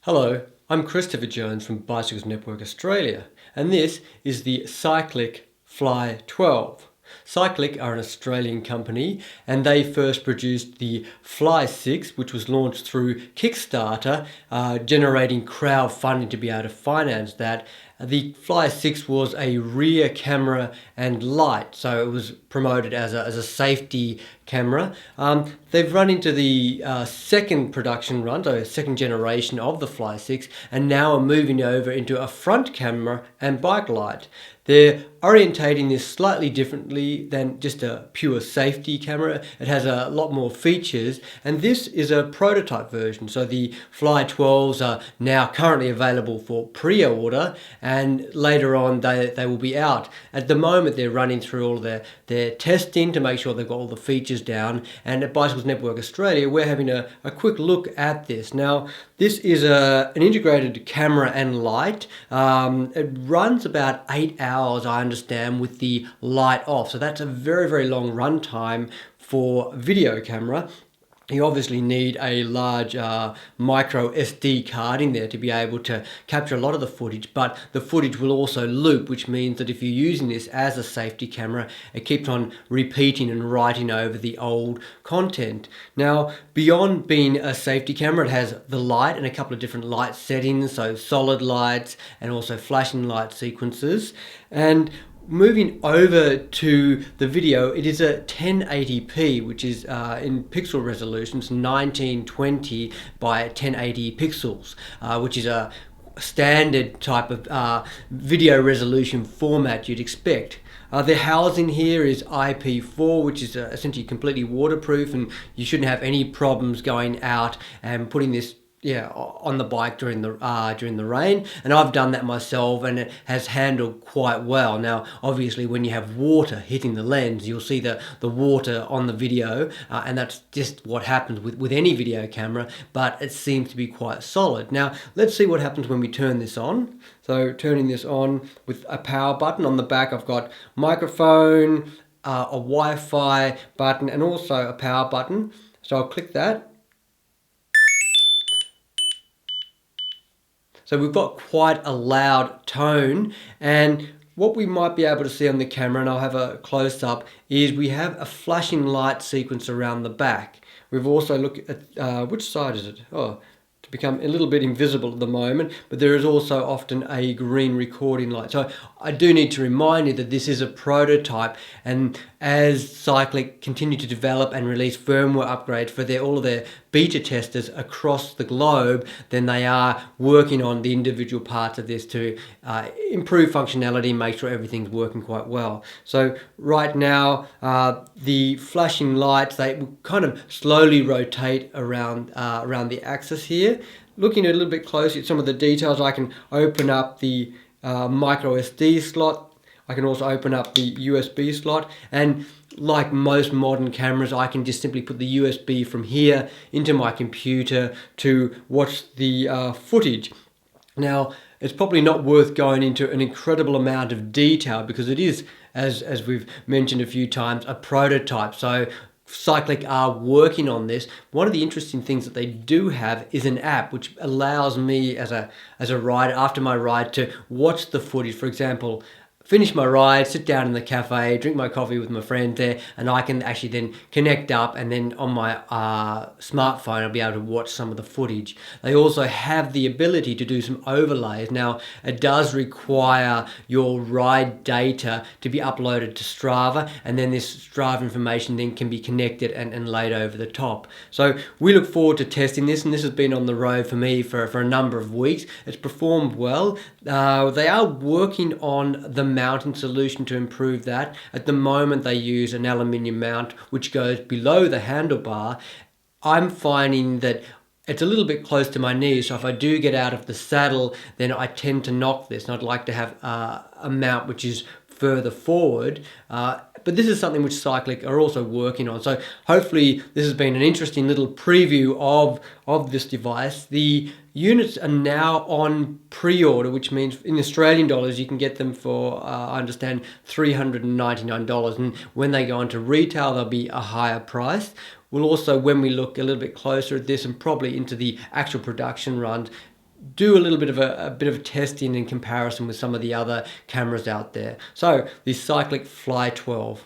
Hello, I'm Christopher Jones from Bicycles Network Australia, and this is the Cycliq Fly12. Cycliq are an Australian company, and they first produced the Fly6, which was launched through Kickstarter, generating crowdfunding to be able to finance that. The Fly6 was a rear camera and light, so it was promoted as a safety camera. They've run into the second production run, so a second generation of the Fly6, and now are moving over into a front camera and bike light. They're orientating this slightly differently than just a pure safety camera. It has a lot more features, and this is a prototype version. So the Fly12s are now currently available for pre-order, and later on they will be out. At the moment they're running through all their testing to make sure they've got all the features down, and at Bicycles Network Australia we're having a quick look at this. Now this is an integrated camera and light. It runs about 8 hours, I understand, with the light off. So that's a very, very long run time for video camera. You obviously need a large micro SD card in there to be able to capture a lot of the footage, but the footage will also loop, which means that if you're using this as a safety camera, it keeps on repeating and writing over the old content. Now, beyond being a safety camera, it has the light and a couple of different light settings, so solid lights and also flashing light sequences. And moving over to the video, it is a 1080p, which is in pixel resolutions 1920 by 1080 pixels, which is a standard type of video resolution format you'd expect. The housing here is IP4, which is essentially completely waterproof, and you shouldn't have any problems going out and putting this on the bike during the rain. And I've done that myself, and it has handled quite well. Now obviously when you have water hitting the lens, you'll see the water on the video, and that's just what happens with any video camera, but it seems to be quite solid. Now let's see what happens when we turn this on. So turning this on with a power button on the back, I've got microphone, a Wi-Fi button, and also a power button. So I'll click that. So we've got quite a loud tone, and what we might be able to see on the camera, and I'll have a close-up, is we have a flashing light sequence around the back. We've also looked at, which side is it? To become a little bit invisible at the moment, but there is also often a green recording light. So I do need to remind you that this is a prototype, and as Cycliq continue to develop and release firmware upgrades for all of their beta testers across the globe, then they are working on the individual parts of this to improve functionality, make sure everything's working quite well. So right now, the flashing lights, they will kind of slowly rotate around the axis here. Looking a little bit closer at some of the details, I can open up the micro SD slot. I can also open up the USB slot, and like most modern cameras, I can just simply put the USB from here into my computer to watch the footage. Now, it's probably not worth going into an incredible amount of detail because it is, as we've mentioned a few times, a prototype. So Cycliq are working on this. One of the interesting things that they do have is an app which allows me as a rider, after my ride, to watch the footage. For example, finish my ride, sit down in the cafe, drink my coffee with my friend there, and I can actually then connect up, and then on my smartphone I'll be able to watch some of the footage. They also have the ability to do some overlays. Now it does require your ride data to be uploaded to Strava, and then this Strava information then can be connected and laid over the top. So we look forward to testing this, and this has been on the road for me for a number of weeks. It's performed well. They are working on the mounting solution to improve that. At the moment they use an aluminium mount which goes below the handlebar. I'm finding that it's a little bit close to my knees, so if I do get out of the saddle, then I tend to knock this, and I'd like to have a mount which is further forward. But this is something which Cycliq are also working on. So hopefully this has been an interesting little preview of this device. The units are now on pre-order, which means in Australian dollars you can get them for, I understand, $399. And when they go into retail, they'll be a higher price. We'll also, when we look a little bit closer at this and probably into the actual production runs, do a little bit of a testing in comparison with some of the other cameras out there. So the Cycliq Fly12.